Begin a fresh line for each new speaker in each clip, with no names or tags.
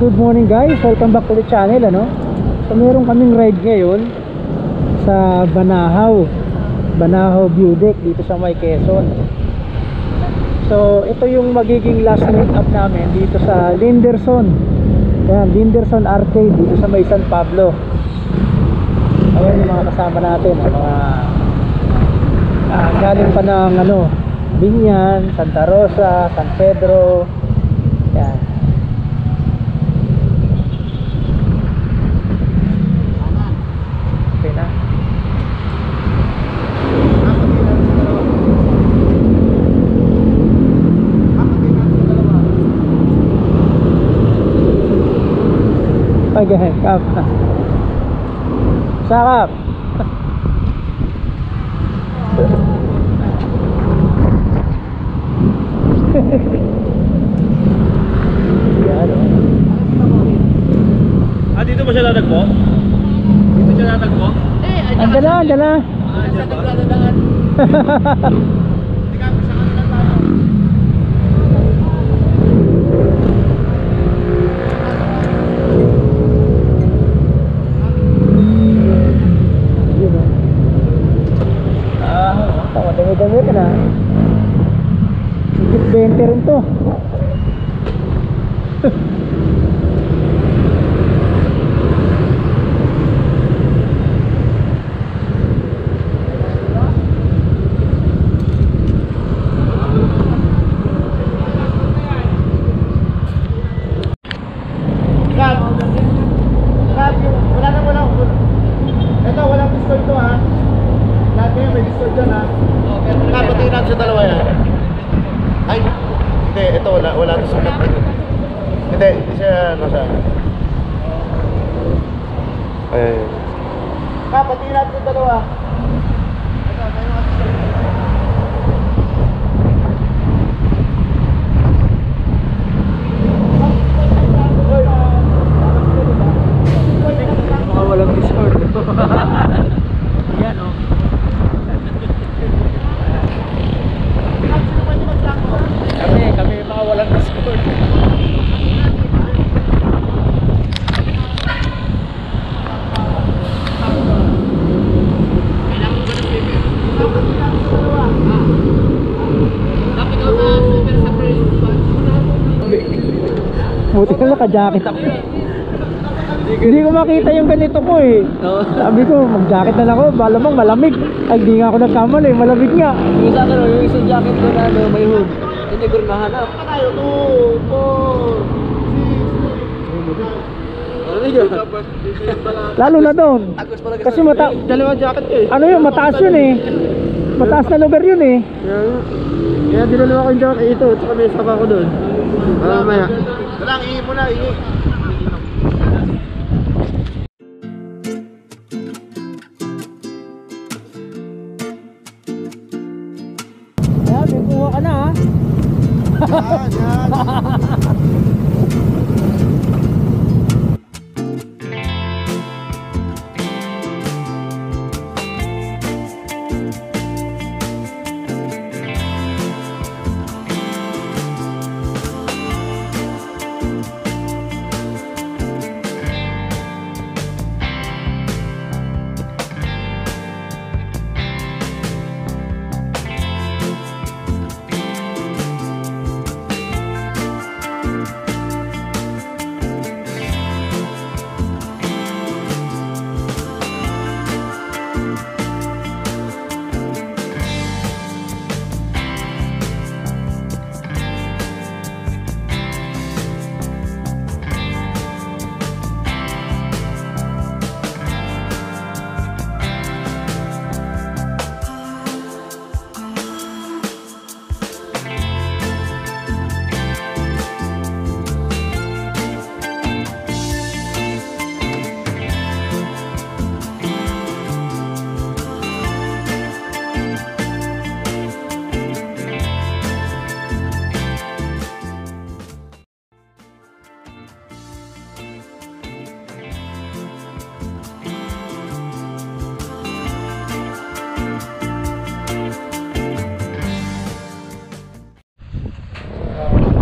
good morning guys, welcome back to the channel ano. So meron kaming ride ngayon sa Banahaw View Deck dito sa May Quezon. So ito yung magiging last meet up namin dito sa Linderson. Yan, Linderson Arcade dito sa May San Pablo. Ayan yung mga kasama natin, mga galing pa ng ano, Binyan, Santa Rosa, San Pedro. Yan. Okay na. Okay, kap. Sakap.
Dito ba siya natagpo? Dito siya natagpo?
Andyan na.
Sa nagladadaan. Hindi ka, sa kanila tayo.
Madami-dami ka na. Higit 20 rin to.
Walang pistol to ha. Lahat ngayon may pistol dyan ha. Kapatiin natin sa dalawa yan. Ay, hindi, ito wala to sukat. Hindi siya nasa. Ay. Kapatiin natin sa dalawa.
Walang Discord. Yan o. Kami mga walang Discord. Buti ka naka-jacket ako. Hindi ko makita yung ganito ko eh. Sabi ko, mag-jacket na lang ako, malamang malamig. Ay, hindi nga ako nagkamali, malamig nga.
Yung sa akin, yung isang jacket ko na ano, may hood. Hindi ko rin mahanap.
Tayo, 2, 4.
Lalo na doon. Kasi
Dalawang jacket ko eh.
ano yun, mataas yun eh. Mataas na lugar yun eh.
Kaya dinalawa ko yung jacket ito, tsaka may saba ko doon. Mamaya. Walang, ihi mo na, ihi.
Yan, may kuha ka na ha.
Yan.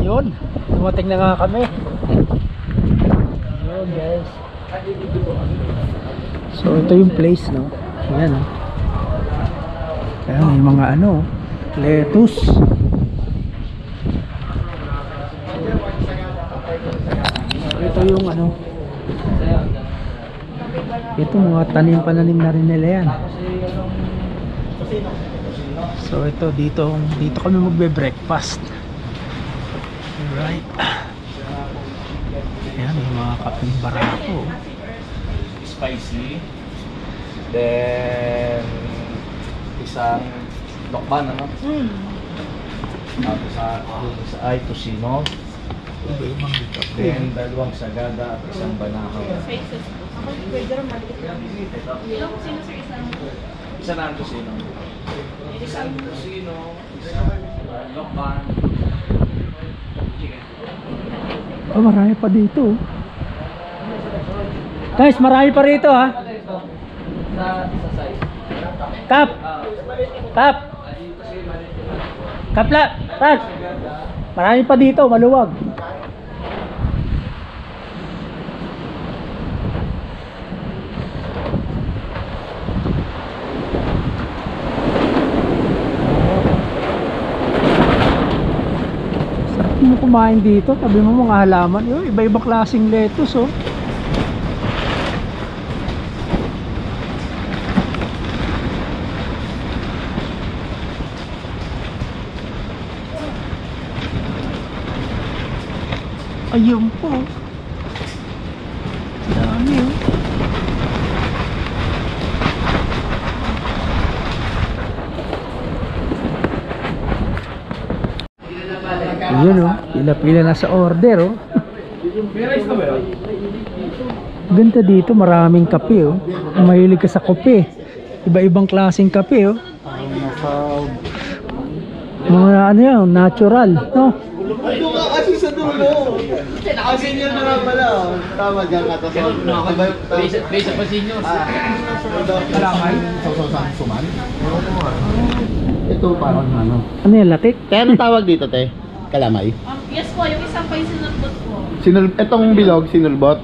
Yun, dumating na nga kami. Hello guys. So ito yung place, no? Ayan, no? Ayan, may mga ano, lettuce. Ito yung ano, ito mga tanim-pananim na rin nila yan. So ito, dito kami magbe-breakfast. Alright. Ayan, may mga kapeng barako.
Spicy. Then, isang lokban, ano? Tapos sa ay tocino. Then, dalawang sagada at isang banahaw. Isa na ang tocino. Isang tocino, isang lokban.
Oh, marami pa dito. Guys, marami pa rito, ha.
Sa size.
Kap. Kap. Kapla. Kap. Marami pa dito, maluwag. Sarap mo kumain dito. Sabi mo mga halaman. Yung iba-iba klaseng lettuce, oh. Ayun po. Dami, oh. Ayun, oh. Pila-pila na sa order, oh. Ganda dito, maraming kape, oh. Kung mahilig ka sa kape, iba-ibang klaseng kape, oh. Mga ano yan, natural, no?
Ito nga kasi sa dulo. Naka-senior na nga pala. Tama dyan ka.
Base pa senior.
Kalamay? Suman? Ito parang ano.
Ano yan, latik?
Kaya anong tawag dito, te? Kalamay?
Yes po, yung isang pa yung sinulbot po.
Itong bilog, sinulbot?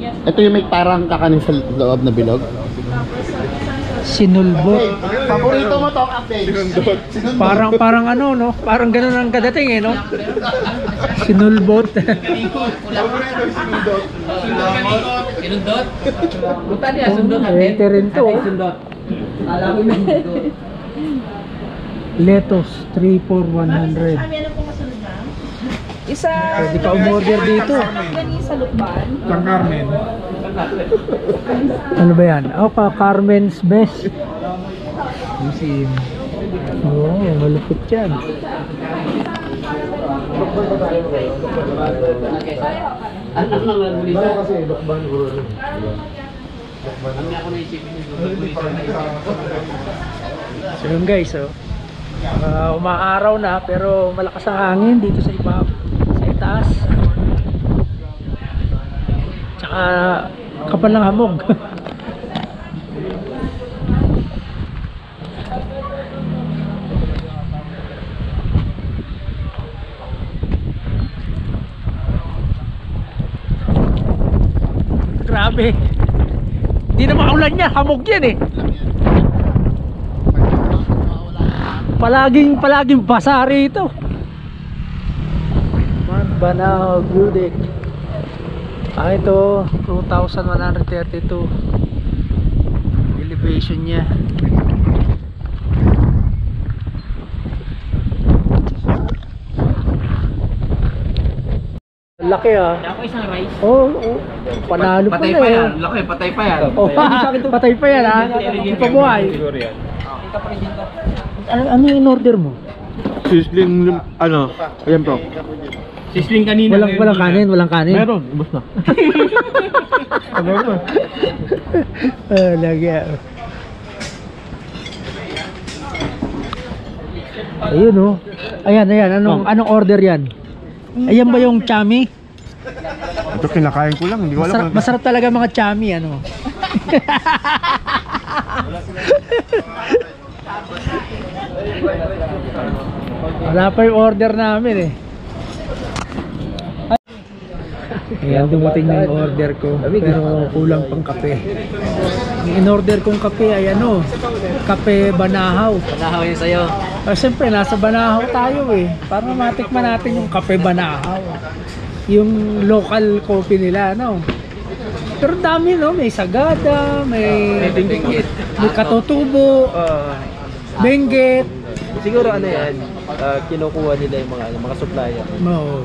Yes.
Ito yung may parang kakanin sa loob na bilog?
Sinulbot.
Paborito mo to, update. Sinulbot.
Parang ano, no? Parang ganun ang kadating, eh, no? Sinulbot.
Sinundot? Punta niya, sundot natin.
Pwede rin to, oh.
Sundot. Alam mo yung sundot.
Lettuce, 3 for 100.
Kami ano po masunod na?
Isa.
Pwede ka umorder dito.
Gani sa lukban.
Ano ba yan? Oh, Carmen's Best. Museum. Oo, malupit yan.
Anak lang lang ulit. Kasi lokban ko. Ang ako naisipin niyo.
So yun guys, oh. Umaaraw na pero malakas ang hangin dito sa itaas. Tsaka kapal ng hamog. Grabe. Hindi na maulan yan, hamog yan eh. Palaging basa rito. Banahaw View Deck. Ito 2,132 elevation niya. Laki, ah.
Ako isang rice.
Oh, panalo pa
Patay
na,
pa
eh.
yan. Laki, patay pa yan.
Oh, patay pa yan, ha. Hindi pa buhay. Ano yung in-order mo?
Sizzling, ano? Ayan po.
Sisling kanina.
Walang kanin, walang kanin.
Meron, ubos na.
Lagi. Ayun, oh. Ayan. Anong order yan? Ayan ba yung chami?
Ito kinakain ko lang, hindi ko alam.
Masarap talaga mga chami, ano. Wala pa yung order namin, eh. Ayan, dumating na yung order ko. Pero kulang pang kape. Ang in-order kong kape ay ano, kape Banahaw.
Banahaw yun sa'yo.
Siyempre, nasa Banahaw tayo eh. Para matikman natin yung kape Banahaw. Yung local coffee nila, no? Pero dami, no? May sagada, may katutubo, benggit.
Siguro ano yan, kinukuha nila yung mga supplier.
No.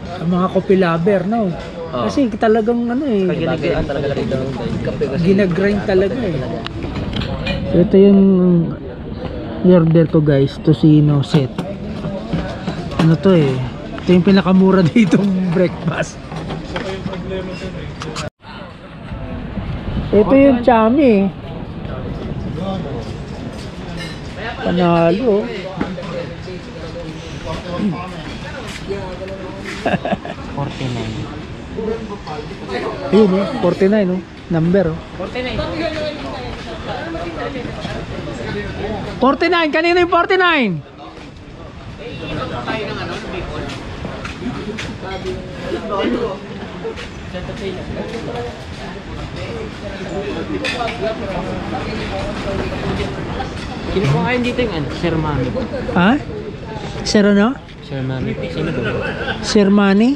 Ang mga coffee lover, no? Kasi talagang ano eh,
Ginagawa talaga rin ng kape kasi.
ginagrind talaga eh. So ito yung order ko guys, tocino set. Ano to eh? Ito yung pinakamura ditong breakfast. Ito yung chami. Panalo. 49. Ayun oh, 49 oh. Number oh. 49. Kanino yung 49?
Kinukuha kayo dito yung Sir Mami.
Ha? Sir ano?
Sir Mami. Sino ba?
Sir Manny?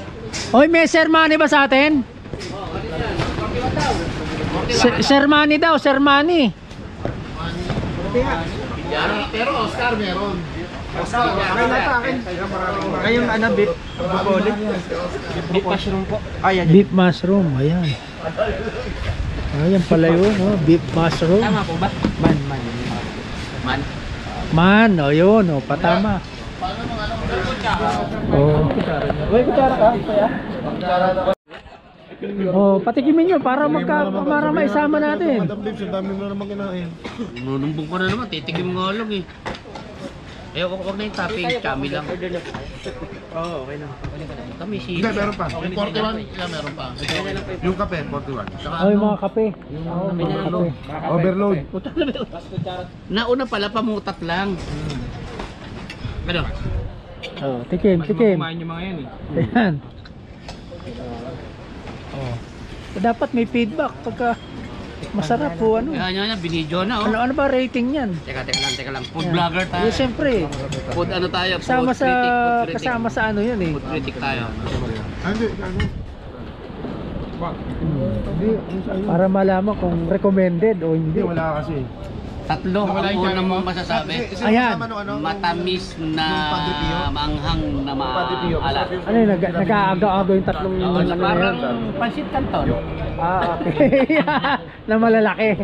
Oy, may Sir Manny ba sa atin? Sir Manny daw, Sir Manny.
Pero Oscar meron.
Ngayong ano, beef bukolit. Beef mushroom po. Ayan.
Beef mushroom, ayan. Ayan pala yun, oh. Beef mushroom.
Tama po ba?
Man, o yun, o, patama. Oh. Oh, patikimin nyo para para maisama natin.
Nunumbong ko na naman, titigim nga lang eh. Wag na yung topping, chami lang.
Oo, okay na.
Kami si...
Hindi, meron pa. Yung 41, meron pa. Yung kape, 41.
Oh, yung mga kape. Oh, mga kape.
Overload.
Nauna pala, pamutat lang. Ano?
Oh, tikim.
Kumain yung mga yan eh.
Ayan. Oh. Dapat may feedback pagka masarap po ano.
Yan, binidyo na oh.
Ano ba rating niyan?
Teka lang. Food vlogger tayo.
Eh, siyempre.
Food ano tayo?
Kasama
Food critic, food critic.
kasama sa ano yan eh.
Food critic tayo.
Para malaman kung recommended o hindi.
Hindi, wala kasi.
Tatlo ang una mong masasabi.
Ayan.
Matamis na manghang na maalat.
Ano yun, nag-aagaw yung tatlong ano na yan.
Parang pansit canton.
Ah, okay. Na malalaki.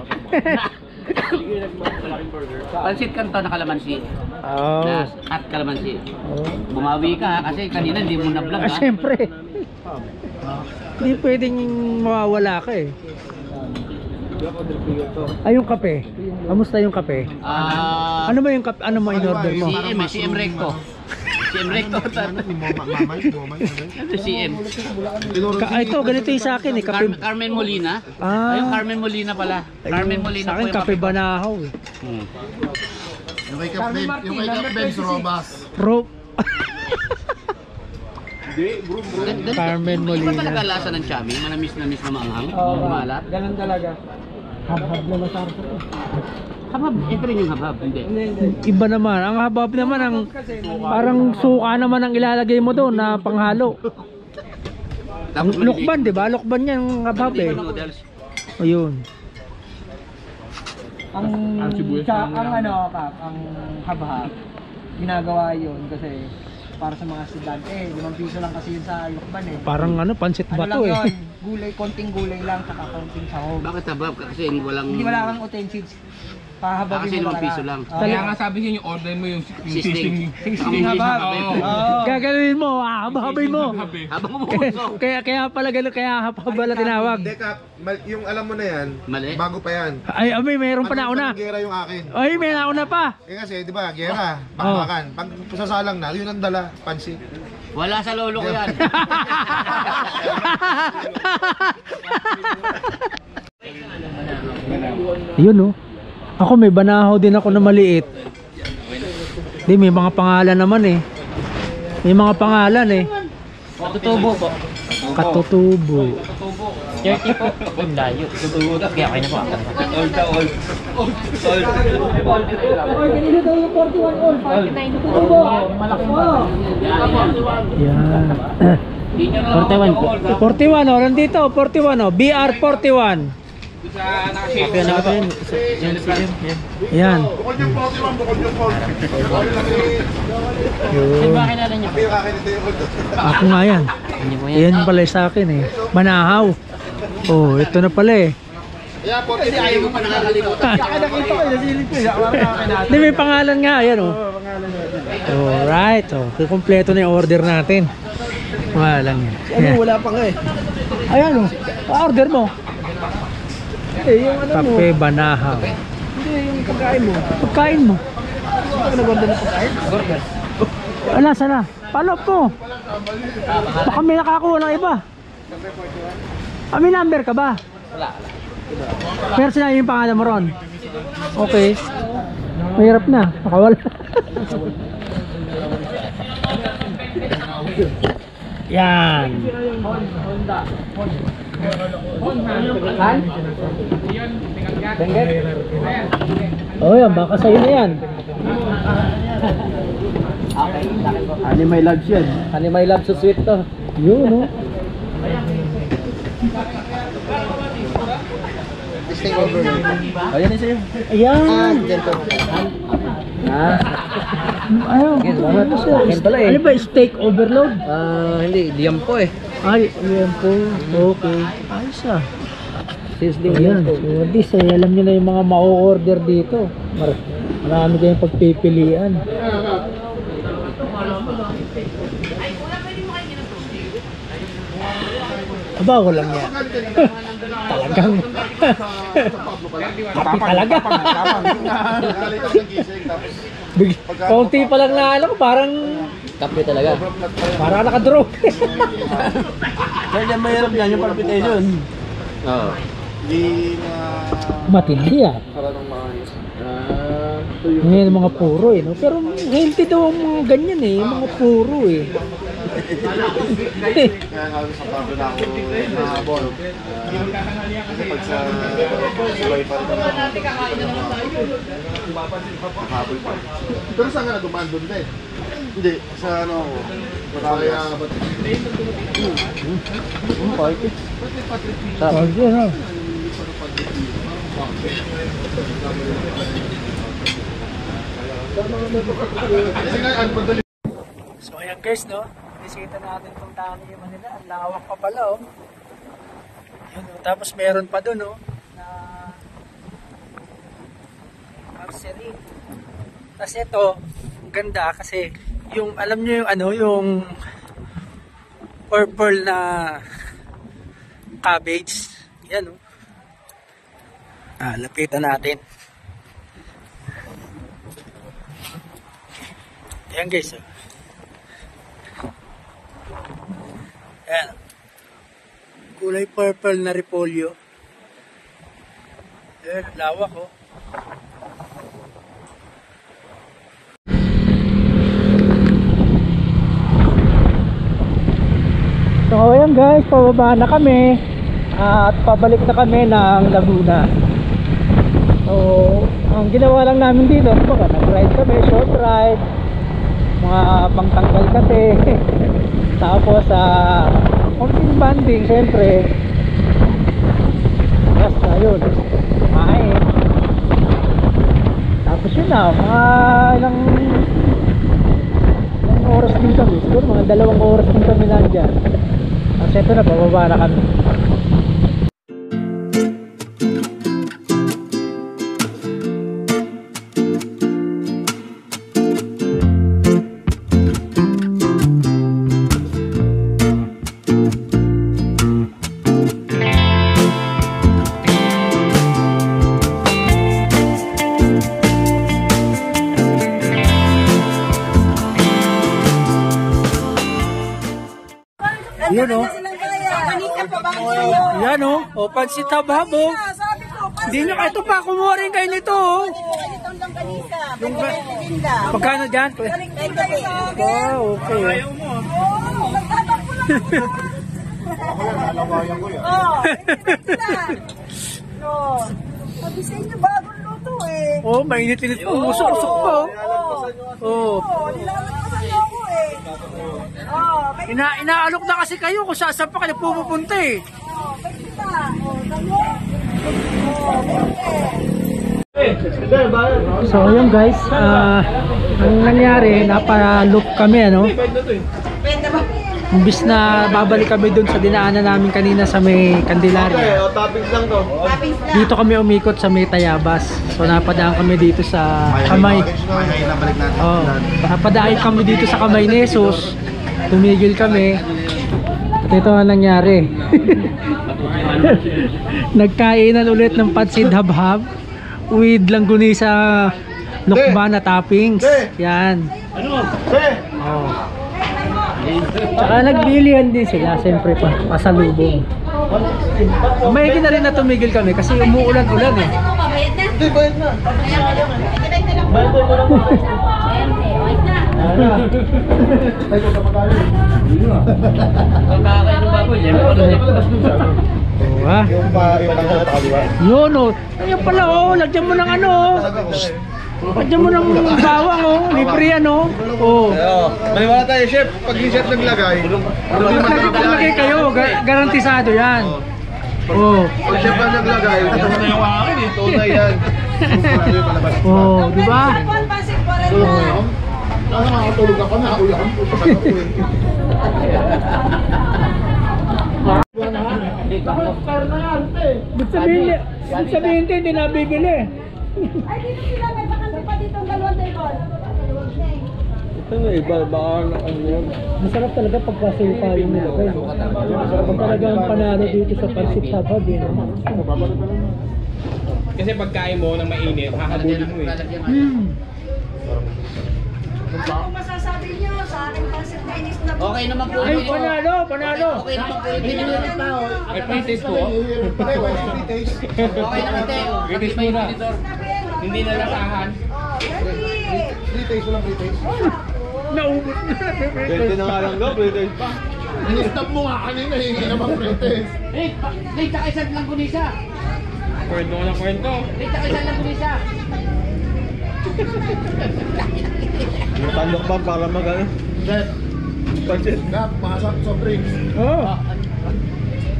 Pansit canton na kalamansi.
Oh.
At kalamansi.
Oh.
Bumawi ka ha, kasi kanina hindi mo na-vlog ha.
Siyempre. Hindi pwedeng mawawala ka eh. Ay, yung kape. Kamusta yung kape? Ano ba yung kape? Ano mo in-order mo?
CM Recto. CM Recto. CM.
Ito, ganito yung sa akin eh. Kape.
Carmen Molina.
Ah.
Ayun, Carmen Molina pala. Carmen Molina
Sa akin,
po yung
kape Banahaw eh.
Yung kay Cap Benz Robas.
Carmen
Molina. Iba
Molina.
talaga lasa ng chami? Manamis na maanghang?
Oo.
Malat?
Ganun talaga. Habhab na masarap ito.
Habab. Ito rin yung habab. Hindi.
Iba naman. Ang habab naman, ang parang suka naman ang ilalagay mo doon na panghalo.
Tapos
Lukban, di ba? Lukban yan ang habab eh.
noodles.
Ayun.
Ang ano Kap, ang habhab ginagawa yun kasi para sa mga estudyante, 5 piso lang kasi yun sa Lukban eh.
Parang ano, pansit
Ano
bato
lang
eh.
yun, gulay, konting gulay lang, saka konting sahog.
Bakit habab? Kasi walang...
Hindi wala kang utensils. Pahababin
Kasi
mo
5 piso lang.
Kaya nga sabi niya yung order mo yung
Sisting.
Sisting habab. Oo.
Gagawin mo, hababin mo.
Habang umuuso.
Kaya pala gano'n, kaya habab pala tinawag.
Hindi, Cap. Yung alam mo na yan,
Mali.
bago pa yan.
Ay, mayroon pa nauna.
Gera yung akin.
Ay, may nauna pa.
Eh kasi, di ba, gera, bakbakan. Pag sasalang na, yun ang dala, pansit.
Wala sa lolo ko yan.
Yun oh. Ako may Banahaw din ako na maliit. Di, may mga pangalan naman eh. May mga pangalan eh.
Tutubo po.
Katutubo.
30 po. Ang layo. Kaya okay na po.
Old na old. Old.
Kanina daw yung 41 all.
49 po.
Yan.
41 po.
41 oh, nandito, 41 oh. BR 41.
Copy na ako yun. Yan, yan.
Yan.
Bukod yung 41, bukod yung 40.
Sino ba
Yun.
kilala niyo?
Ako nga yan.
Hindi mo yan.
Yan pala sa akin eh. Banahaw. Oh, ito na pala eh.
Yeah, 40 ayaw mo pa nakakalimutan.
Nakita ko, nasilip ko.
Hindi, may pangalan nga. Ayan oh. Alright. Oh, kumpleto na yung order natin. Wala lang yan.
Ano, wala pa nga eh.
Ayan oh. Order mo.
Eh, yung ano mo.
Kape Banahaw.
Hindi, yung pagkain mo.
Pagkain mo.
Hindi ka nag-order ng pagkain? Burger.
Ala, sana. Palop mo. Baka may nakakuha ng iba. May number ka ba?
Wala.
Pero sinabi yung pangalan mo ron. Okay. Mahirap na. Nakawala. Yan. Oh yan, baka sa'yo na yan.
Animal Labs yan.
Animal Lab sa sweet to. Yun no.
Ayan na sa'yo.
Ayan. Ayaw.
Akin pala eh.
Ano ba, steak overload?
Hindi, diyan po eh.
Ay, ayan po. Okay. Ayos ah.
Sizzling
Ayan. So, at least alam nyo na yung mga ma-order dito. Marami kayong pagpipilian. Aba, ko lang yan. Talagang. Happy talaga. Konti pa lang na alam ko, parang
Kape talaga.
parang nakadraw.
Kaya yan mahirap yan yung palpitation. Oo.
Matindi ah. Ngayon mga puro eh, no? Pero healthy daw ang mga ganyan eh, yung mga puro eh.
Kaya sabi sa pabo na ako nahabol. Kasi pag sa sabay pa rin habol pa. Pero saan ka na dumaan doon din? Hindi, sa ano ako. Kaya ba't?
Tawag yun ah. So ayan guys no, bisita natin itong tangi Manila, ang lawak pa pala oh. Yun, oh. Tapos meron pa doon oh, na archery. Tapos ito, ang ganda kasi yung alam nyo yung ano, yung purple na cabbage. Yan oh. Lapitan natin. Ayan guys oh. Ayan. Kulay purple na repolyo. Ayan, lawak oh. So ayan guys, pababa na kami at pabalik na kami ng Laguna. So ang ginawa lang namin dito, nag-ride kami, short ride, mga pangtanggal kasi. Tapos konting banding syempre. Yes, ayun, kumain. Tapos yun na, mga ilang oras din kami, siguro mga 2 oras din kami nandyan. Tapos ito na, bababa na kami. Yan o. Yan o. O, pansit hababo. Hindi nyo, ito pa, kumuha rin kayo nito o. Pagkano dyan? Oh, okay.
Oh, no. Sabi sa inyo, bagong luto eh.
Oh, mainit-init po. Usok-usok po. Oh.
Oh, nilalakasan niyo ako eh. Oh, may
Inaalok na kasi kayo kung saan pa kayo pupunta eh.
may kita. Oh, damo. Oh,
So yun guys, ang nangyari, napaloop kami ano. Imbis na babalik kami dun sa dinaanan namin kanina sa may Candelaria.
Toppings lang to.
Dito kami umikot sa may Tayabas. So napadaan kami dito sa Kamay.
Nabalik natin.
Oh, napadaan kami dito sa Kamay ni Jesus. Tumigil kami. At ito ang nangyari. Nagkainan ulit ng pansit habhab with langgunisa lukban na toppings. Yan. Oh. Tsaka nagbilihan din sila, siyempre pa, pasalubong. May na rin na tumigil kami kasi umuulan-ulan eh.
Hindi, bayad na. Ay, kung kapag
Kakain ng baboy, yan.
Oh, ha?
yung pangkat kaliwa.
Yun oh. Ayun pala oh, lagyan mo ng ano oh. Lagyan mo ng bawang oh, libre yan oh. Oh.
Maniwala tayo, chef. Pag yung chef naglagay,
Lagay kayo, garantisado yan. Oh.
pag chef ang naglagay, ito na yung akin eh. Tunay yan.
Oh, di ba?
Pansit pa rin na.
Nakakatulog ako na. Uyan.
Ibig sabihin hindi nabibili.
Ay, dito sila. May bakante pa dito ang dalawang table.
Masarap talaga pagkasipa yung nilagay. Masarap talaga ang panalo dito sa pansit habhab eh.
Kasi pagkain mo ng mainit, hahabulin mo eh.
Ano masasabi niyo sa aking pansit Chinese na po?
Okay naman po.
Ay, panalo!
Okay naman po. Pinililit pa ako.
May pre-taste po.
Okay naman tayo.
Pre-taste muna. Hindi na lasahan.
Naubos na.
Pwede na nga lang daw, pwede pa.
Stop mo nga kanina, hindi naman pretest.
Late ka isang langgunisa.
Kwento ko ng kwento.
Late ka isang langgunisa.
Yung tandok ba para mag-ano?
Chef,
Budget.
Gap, mga soft drinks.
Oh.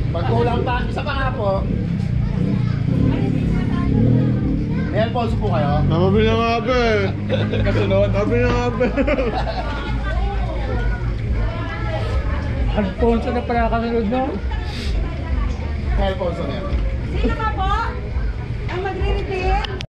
Pag kulang pa, isa pa nga po. May Alfonso po kayo?
Namabil na nga ba eh.
Kasunod.
Namabil na nga ba
Alfonso na pala kasunod no?
May Alfonso na yan.
Sino nga po? Ang magre-reveal?